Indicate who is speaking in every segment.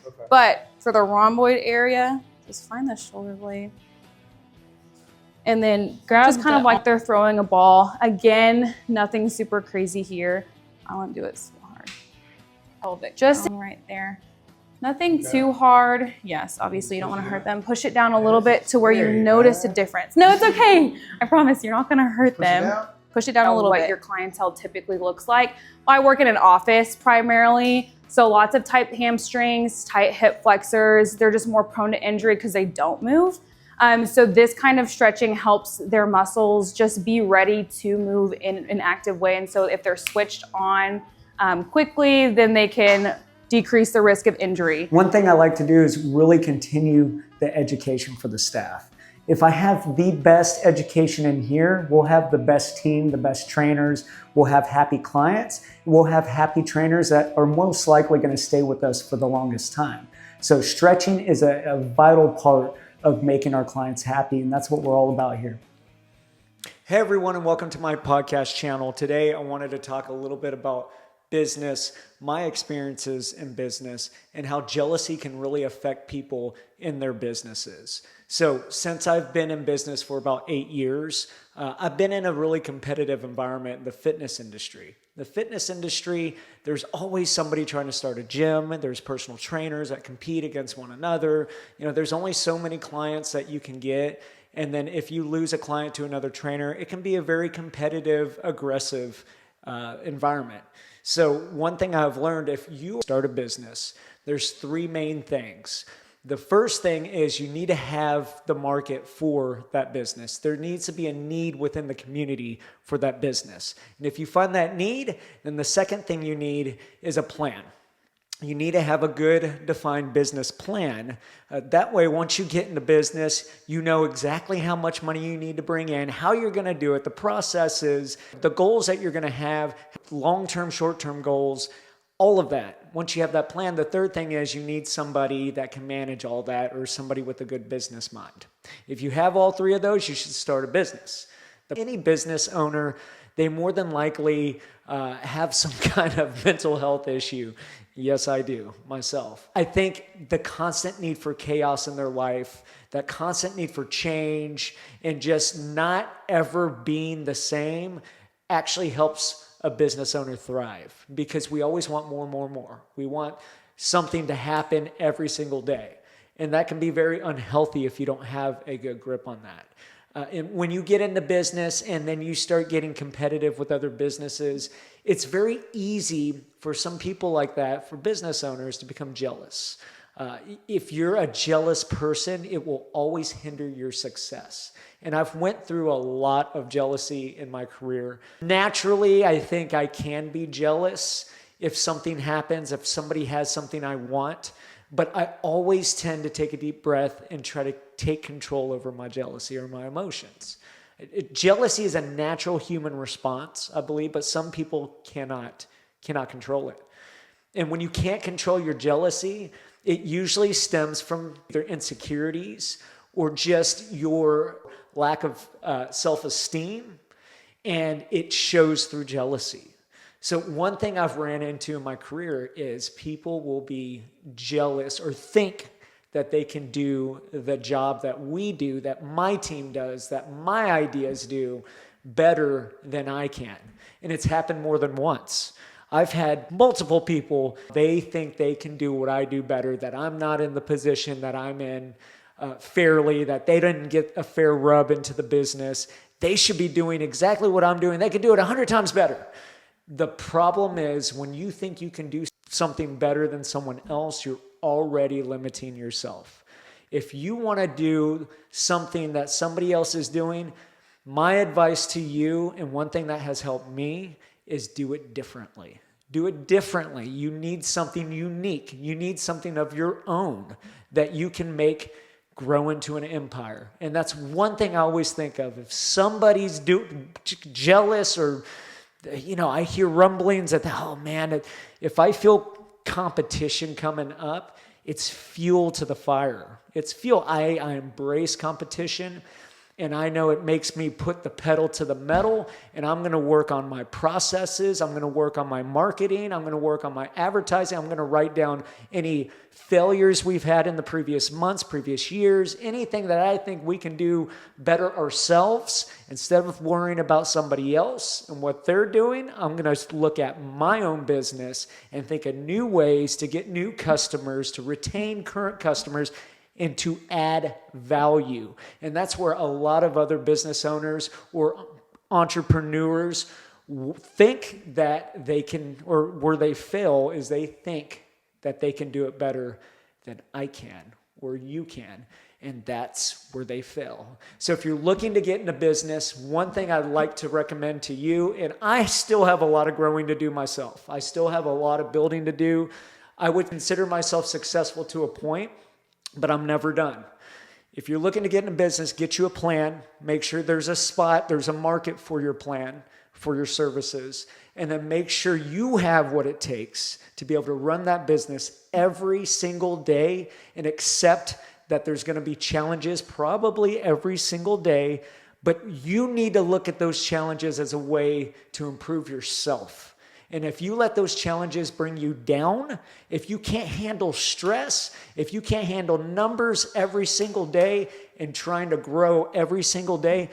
Speaker 1: Okay.
Speaker 2: But for the rhomboid area, just find the shoulder blade. And then just kind of like they're throwing a ball. Again, nothing super crazy here. I won't do it so hard. Pelvic just right there. Nothing too hard. Yes, obviously you don't want to hurt them. Push it down a little bit to where you notice a difference. No, it's okay. I promise you're not going to hurt them. Push it down a little bit. What your clientele typically looks like. I work in an office primarily, so lots of tight hamstrings, tight hip flexors. They're just more prone to injury because they don't move. So this kind of stretching helps their muscles just be ready to move in an active way. And so if they're switched on quickly, then they can decrease the risk of injury.
Speaker 3: One thing I like to do is really continue the education for the staff. If I have the best education in here, we'll have the best team, the best trainers, we'll have happy clients, we'll have happy trainers that are most likely going to stay with us for the longest time. So stretching is a vital part of making our clients happy, and that's what we're all about here. Hey everyone, and welcome to my podcast channel. Today I wanted to talk a little bit about business, my experiences in business, and how jealousy can really affect people in their businesses. So since I've been in business for about 8 years, I've been in a really competitive environment in the fitness industry. The fitness industry, there's always somebody trying to start a gym. There's personal trainers that compete against one another. You know, there's only so many clients that you can get. And then if you lose a client to another trainer, it can be a very competitive, aggressive environment. So one thing I've learned, if you start a business, there's 3 main things. The first thing is you need to have the market for that business. There needs to be a need within the community for that business. And if you find that need, then the second thing you need is a plan. You need to have a good defined business plan. That way, once you get into business, you know exactly how much money you need to bring in, how you're going to do it, the processes, the goals that you're going to have, long-term, short-term goals, all of that. Once you have that plan, the third thing is you need somebody that can manage all that or somebody with a good business mind. If you have all 3 of those, you should start a business. Any business owner, they more than likely have some kind of mental health issue. Yes, I do, myself. I think the constant need for chaos in their life, that constant need for change, and just not ever being the same actually helps a business owner thrive, because we always want more and more and more. We want something to happen every single day. And that can be very unhealthy if you don't have a good grip on that. And when you get into business and then you start getting competitive with other businesses, it's very easy for some people like that, for business owners, to become jealous. If you're a jealous person, it will always hinder your success. And I've went through a lot of jealousy in my career. Naturally, I think I can be jealous if something happens, if somebody has something I want. But I always tend to take a deep breath and try to take control over my jealousy or my emotions. Jealousy is a natural human response, I believe, but some people cannot control it. And when you can't control your jealousy, it usually stems from either insecurities or just your lack of self-esteem, and it shows through jealousy. So one thing I've ran into in my career is people will be jealous or think that they can do the job that we do, that my team does, that my ideas do better than I can. And it's happened more than once. I've had multiple people, they think they can do what I do better, that I'm not in the position that I'm in fairly, that they didn't get a fair rub into the business. They should be doing exactly what I'm doing. They could do it 100 times better. The problem is when you think you can do something better than someone else, you're already limiting yourself. If you want to do something that somebody else is doing, my advice to you, and one thing that has helped me, is do it differently. Do it differently. You need something unique. You need something of your own that you can make grow into an empire. And that's one thing I always think of. If somebody's jealous, or I hear rumblings that, oh man, if I feel competition coming up, it's fuel to the fire. It's fuel. I embrace competition, And I know it makes me put the pedal to the metal, and I'm going to work on my processes. I'm going to work on my marketing. I'm going to work on my advertising. I'm going to write down any failures we've had in the previous months, previous years, anything that I think we can do better ourselves. Instead of worrying about somebody else and what they're doing, I'm going to look at my own business and think of new ways to get new customers, to retain current customers, and to add value. And that's where a lot of other business owners or entrepreneurs think that they can, or where they fail is they think that they can do it better than I can or you can. And that's where they fail. So if you're looking to get into business, one thing I'd like to recommend to you, and I still have a lot of growing to do myself. I still have a lot of building to do. I would consider myself successful to a point, but I'm never done. If you're looking to get into business, get you a plan. Make sure there's a spot, there's a market for your plan, for your services. And then make sure you have what it takes to be able to run that business every single day and accept that there's going to be challenges probably every single day. But you need to look at those challenges as a way to improve yourself. And if you let those challenges bring you down, if you can't handle stress, if you can't handle numbers every single day and trying to grow every single day,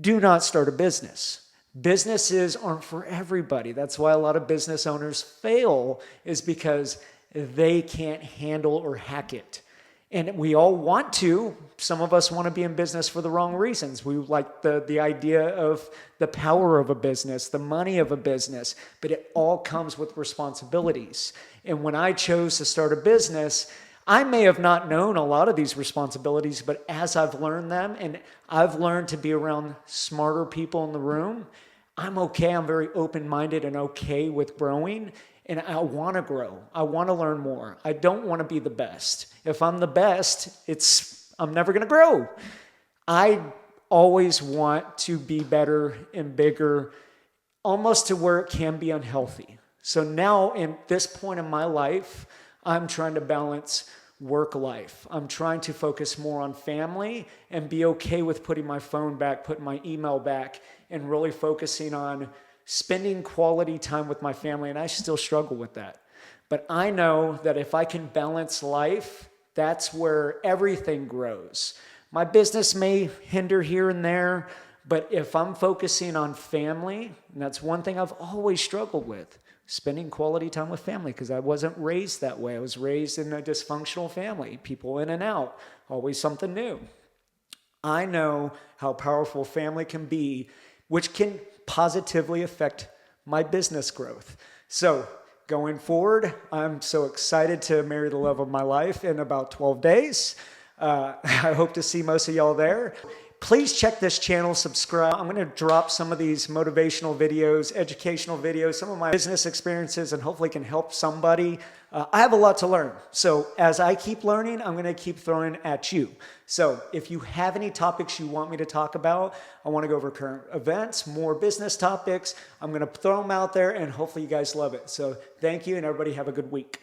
Speaker 3: do not start a business. Businesses aren't for everybody. That's why a lot of business owners fail, is because they can't handle or hack it. And we all want to. Some of us want to be in business for the wrong reasons. We like the idea of the power of a business, the money of a business, but it all comes with responsibilities. And when I chose to start a business, I may have not known a lot of these responsibilities, but as I've learned them and I've learned to be around smarter people in the room, I'm okay. I'm very open-minded and okay with growing. And I want to grow. I want to learn more. I don't want to be the best. If I'm the best, I'm never going to grow. I always want to be better and bigger, almost to where it can be unhealthy. So now, in this point in my life, I'm trying to balance work life. I'm trying to focus more on family and be okay with putting my phone back, putting my email back, and really focusing on spending quality time with my family, and I still struggle with that. But I know that if I can balance life, that's where everything grows. My business may hinder here and there, but if I'm focusing on family, and that's one thing I've always struggled with, spending quality time with family, because I wasn't raised that way. I was raised in a dysfunctional family, people in and out, always something new. I know how powerful family can be, which can positively affect my business growth. So going forward, I'm so excited to marry the love of my life in about 12 days. I hope to see most of y'all there. Please check this channel, subscribe. I'm going to drop some of these motivational videos, educational videos, some of my business experiences, and hopefully can help somebody. I have a lot to learn. So as I keep learning, I'm going to keep throwing at you. So if you have any topics you want me to talk about, I want to go over current events, more business topics. I'm going to throw them out there, and hopefully you guys love it. So thank you, and everybody have a good week.